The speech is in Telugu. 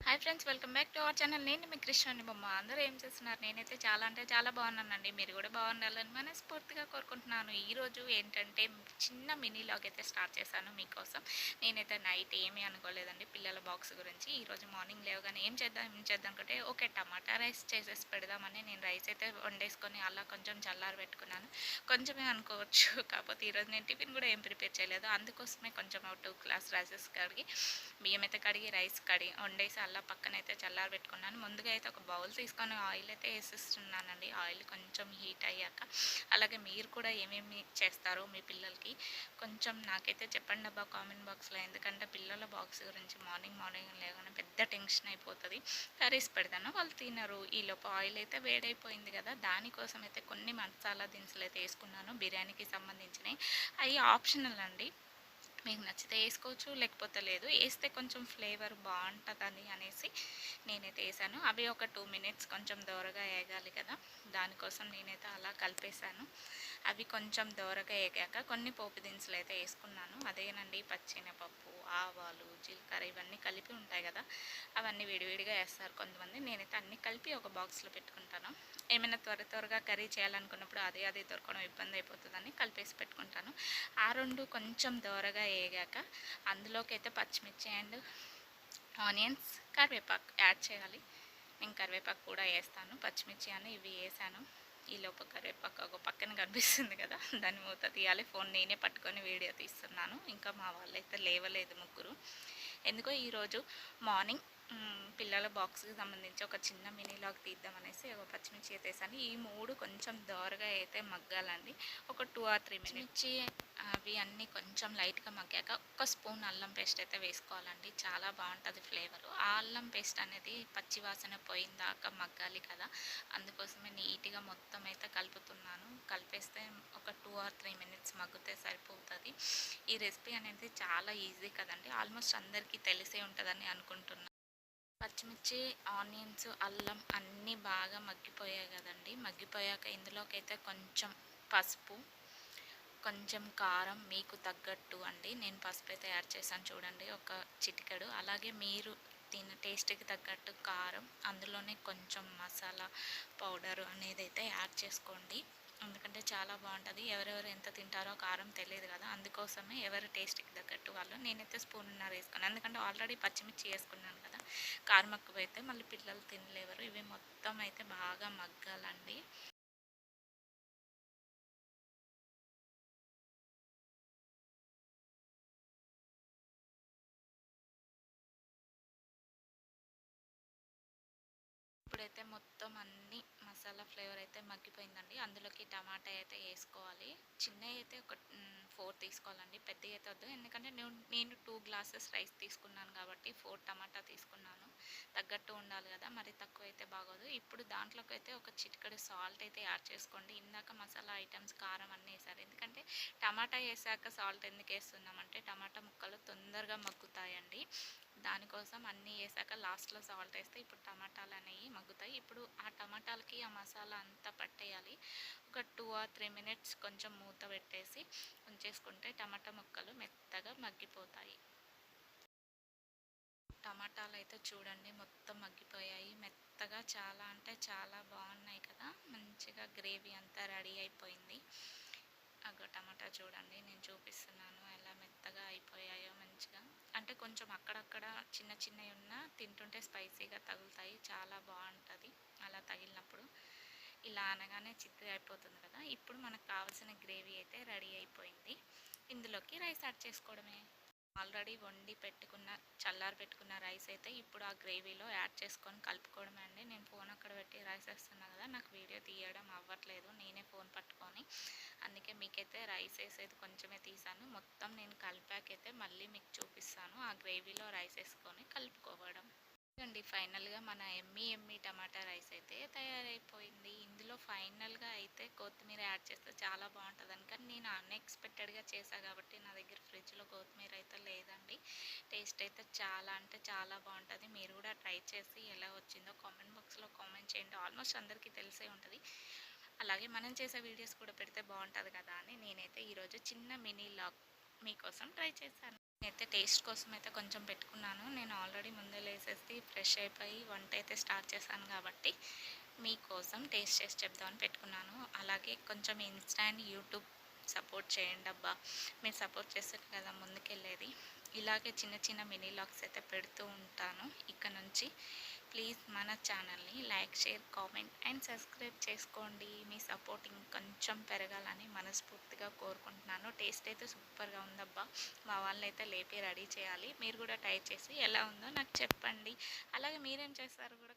Hi friends, welcome back to our channel. నేను మీ కృష్ణని బొమ్మ. అందరూ ఏం చేస్తున్నారు? నేనైతే చాలా అంటే చాలా బాగున్నానండి. మీరు కూడా బాగుండాలని మనస్ఫూర్తిగా కోరుకుంటున్నాను. ఈరోజు ఏంటంటే చిన్న మినీ లాగ్ అయితే స్టార్ట్ చేశాను మీకోసం. నేనైతే నైట్ ఏమీ అనుకోలేదండి పిల్లల బాక్స్ గురించి. ఈరోజు మార్నింగ్ లేవగానే ఏం చేద్దాం అనుకుంటే ఓకే టమాటా రైస్ చేసేసి పెడదామని నేను రైస్ అయితే వండేసుకొని అలా కొంచెం చల్లారి పెట్టుకున్నాను. కొంచెమే అనుకోవచ్చు, కాకపోతే ఈరోజు నేను టిఫిన్ కూడా ఏం ప్రిపేర్ చేయలేదు. అందుకోసమే కొంచెం 2 గ్లాస్ రైసెస్ కడిగి బియ్యం అయితే కడిగి రైస్ కడిగి వండేసి అలా పక్కన అయితే చల్లారి పెట్టుకున్నాను. ముందుగా అయితే ఒక బౌల్ తీసుకొని ఆయిల్ అయితే వేసేస్తున్నానండి. ఆయిల్ కొంచెం హీట్ అయ్యాక అలాగే మీరు కూడా ఏమేమి చేస్తారో మీ పిల్లలకి కొంచెం నాకైతే చెప్పండి అబ్బా కామెంట్ బాక్స్లో. ఎందుకంటే పిల్లల బాక్స్ గురించి మార్నింగ్ లేగానే పెద్ద టెన్షన్ అయిపోతుంది. కర్రీస్ పెడతాను, వాళ్ళు తినరు. ఈలోపు ఆయిల్ అయితే వేడైపోయింది కదా, దానికోసం అయితే కొన్ని మసాలా దినుసులు అయితే వేసుకున్నాను. బిర్యానీకి సంబంధించినవి అవి ఆప్షనల్ అండి, మీకు నచ్చితే వేసుకోవచ్చు, లేకపోతే లేదు. వేస్తే కొంచెం ఫ్లేవర్ బాగుంటుందని అనేసి నేనైతే వేసాను. అవి ఒక 2 మినిట్స్ కొంచెం దోరగా వేగాలి కదా, దానికోసం నేనైతే అలా కలిపేశాను. అవి కొంచెం దోరగా వేగాక కొన్ని పోపు దినుసులు అయితే వేసుకున్నాను. అదేనండి పచ్చెనపప్పు, ఆవాలు, జీలకర్ర ఇవన్నీ కలిపి ఉంటాయి కదా, అవన్నీ విడివిడిగా వేస్తారు కొంతమంది. నేనైతే అన్నీ కలిపి ఒక బాక్స్లో పెట్టుకుంటాను. ఏమైనా త్వరగా కర్రీ చేయాలనుకున్నప్పుడు అదే దొరకడం ఇబ్బంది అయిపోతుందని కలిపేసి పెట్టుకుంటాను. ఆ రెండు కొంచెం దోరగా వేగాక అందులోకి అయితే పచ్చిమిర్చి అండ్ ఆనియన్స్, కరివేపాకు యాడ్ చేయాలి. నేను కరివేపాకు కూడా వేస్తాను. పచ్చిమిర్చి అని ఇవి వేసాను. ఈలోపు కరివేపాకు ఒక పక్కన కనిపిస్తుంది కదా, దాన్ని మూత తీయాలి. ఫోన్ నేనే పట్టుకొని వీడియో తీస్తున్నాను. ఇంకా మా వాళ్ళైతే లేవలేదు ముగ్గురు. ఎందుకో ఈరోజు మార్నింగ్ పిల్లల బాక్స్కి సంబంధించి ఒక చిన్న మినీ లాగ్ తీద్దామనేసి ఒక పచ్చిమిర్చి అయితే వేసాను. ఈ మూడు కొంచెం దోరగా అయితే మగ్గాలండి. ఒక 2 or 3 మినిట్స్ అవి అన్నీ కొంచెం లైట్గా మగ్గాక ఒక స్పూన్ అల్లం పేస్ట్ అయితే వేసుకోవాలండి. చాలా బాగుంటుంది ఫ్లేవరు. ఆ అల్లం పేస్ట్ అనేది పచ్చి వాసన పోయిందాకా మగ్గాలి కదా, అందుకోసమే నీట్గా మొత్తం అయితే కలుపుతున్నాను. కలిపేస్తే ఒక 2 or 3 మినిట్స్ మగ్గితే సరిపోతుంది. ఈ రెసిపీ అనేది చాలా ఈజీ కదండి, ఆల్మోస్ట్ అందరికీ తెలిసే ఉంటుందని అనుకుంటున్నాను. పచ్చిమిర్చి, ఆనియన్స్, అల్లం అన్నీ బాగా మగ్గిపోయాయి కదండి. మగ్గిపోయాక ఇందులోకి అయితే కొంచెం పసుపు, కొంచెం కారం మీకు తగ్గట్టు అండి. నేను పసుపు అయితే యాడ్ చేశాను చూడండి, ఒక చిటికెడు. అలాగే మీరు తిన్న టేస్ట్కి తగ్గట్టు కారం, అందులోనే కొంచెం మసాలా పౌడర్ అనేది అయితే యాడ్ చేసుకోండి. ఎందుకంటే చాలా బాగుంటుంది. ఎవరెవరు ఎంత తింటారో కారం తెలియదు కదా, అందుకోసమే ఎవరి టేస్ట్కి తగ్గట్టు వాళ్ళు. నేనైతే స్పూన్నర వేసుకున్నాను, ఎందుకంటే ఆల్రెడీ పచ్చిమిర్చి వేసుకున్నాను కదా. కారం ఎక్కువ అయితే మళ్ళీ పిల్లలు తినలేవరు. ఇవి మొత్తం అయితే బాగా మగ్గాలండి. ఇప్పుడైతే మొత్తం అన్ని మసాలా ఫ్లేవర్ అయితే మగ్గిపోయిందండి. అందులోకి టమాటా అయితే వేసుకోవాలి. చిన్నవి అయితే ఒక 4 తీసుకోవాలండి, పెద్దవి అయితే వద్దు. ఎందుకంటే నేను 2 గ్లాసెస్ రైస్ తీసుకున్నాను కాబట్టి 4 టమాటా తీసుకున్నాను. తగ్గట్టు ఉండాలి కదా, మరి తక్కువ అయితే బాగోదు. ఇప్పుడు దాంట్లోకి అయితే ఒక చిటికెడు సాల్ట్ అయితే యాడ్ చేసుకోండి. ఇందాక మసాలా ఐటమ్స్ కారం అన్నీ వేసారు. ఎందుకంటే టమాటా వేసాక సాల్ట్ ఎందుకు వేస్తున్నామంటే టమాటా ముక్కలు తొందరగా మగ్గుతాయండి. దానికోసం అన్నీ వేసాక లాస్ట్లో సాల్ట్ వేస్తే ఇప్పుడు టమాటాలు అనేవి మగ్గుతాయి. ఇప్పుడు ఆ టమాటాలకి ఆ మసాలా అంతా పట్టేయాలి. ఒక 2 or 3 మినిట్స్ కొంచెం మూత పెట్టేసి ఉంచేసుకుంటే టమాటా ముక్కలు మెత్తగా మగ్గిపోతాయి. టమాటాలు అయితే చూడండి మొత్తం మగ్గిపోయాయి మెత్తగా. చాలా అంటే చాలా బాగున్నాయి కదా, మంచిగా గ్రేవీ అంతా రెడీ అయిపోయింది. అగో టమాటా చూడండి, నేను చూపిస్తున్నాను ఎలా మెత్తగా అయిపోయాయో మంచిగా. అంటే కొంచెం అక్కడక్కడ చిన్నవి ఉన్నా తింటుంటే స్పైసీగా తగులుతాయి, చాలా బాగుంటుంది అలా తగిలినప్పుడు. ఇలా అనగానే చిత్తగా అయిపోతుంది కదా. ఇప్పుడు మనకు కావాల్సిన గ్రేవీ అయితే రెడీ అయిపోయింది. ఇందులోకి రైస్ యాడ్ చేసుకోవడమే. ఆల్రెడీ వండి పెట్టుకున్న చల్లారి పెట్టుకున్న రైస్ అయితే ఇప్పుడు ఆ గ్రేవీలో యాడ్ చేసుకొని కలుపుకోవడమే అండి. నేను ఫోన్ అక్కడ పెట్టి రైస్ వేస్తున్నా కదా, నాకు వీడియో తీయడం అవ్వట్లేదు, నేనే ఫోన్ పట్టుకొని. అందుకే మీకైతే రైస్ వేసేది కొంచెమే తీసాను. మొత్తం నేను కలిపాకైతే మళ్ళీ మీకు చూపిస్తాను. ఆ గ్రేవీలో రైస్ వేసుకొని కలుపుకోవడం అండి. ఫైనల్గా మన ఎమ్మి టమాటా రైస్ అయితే తయారైపోయింది. ఇందులో ఫైనల్గా అయితే కొత్తిమీర యాడ్ చేస్తే చాలా బాగుంటుందని, కానీ నేను అన్ఎక్స్పెక్టెడ్గా చేశాను కాబట్టి నా దగ్గర ఫ్రిడ్జ్లో కొత్తిమీర అయితే లేదండి. టేస్ట్ అయితే చాలా అంటే చాలా బాగుంటుంది. మీరు కూడా ట్రై చేసి ఎలా వచ్చిందో కామెంట్ బాక్స్లో కామెంట్ చేయండి. ఆల్మోస్ట్ అందరికీ తెలిసే ఉంటుంది. అలాగే మనం చేసే వీడియోస్ కూడా పెడితే బాగుంటుంది కదా అని నేనైతే ఈరోజు చిన్న మినీ లాగ్ మీకోసం ట్రై చేశాను. అయితే టేస్ట్ కోసం అయితే కొంచెం పెట్టుకున్నాను. నేను ఆల్రెడీ ముందే లేసేసి ఫ్రెష్ అయిపోయి వంట అయితే స్టార్ట్ చేశాను కాబట్టి మీకోసం టేస్ట్ చేసి చెప్దామని పెట్టుకున్నాను. అలాగే కొంచెం ఇన్‌స్టా అండ్ యూట్యూబ్ సపోర్ట్ చేయండబ్బా! మీరు సపోర్ట్ చేస్తేనే కదా ముందుకెళ్ళేది. ఇలాగే చిన్న చిన్న మినీ వ్లాగ్స్ అయితే పెడుతూ ఉంటాను ఇక నుంచి. ప్లీజ్ మన ఛానల్‌ని like, share, comment and subscribe చేసుకోండి. మీ సపోర్ట్ ఇంకొంచెం పెరగాలని మనస్ఫూర్తిగా కోరుకుంటున్నాను. టేస్ట్ అయితే సూపర్‌గా ఉందబ్బా! మా వాళ్ళనైతే లేపి రెడీ చేయాలి. మీరు కూడా ట్రై చేసి ఎలా ఉందో నాకు చెప్పండి. అలాగే మీరేం చేస్తారో కూడా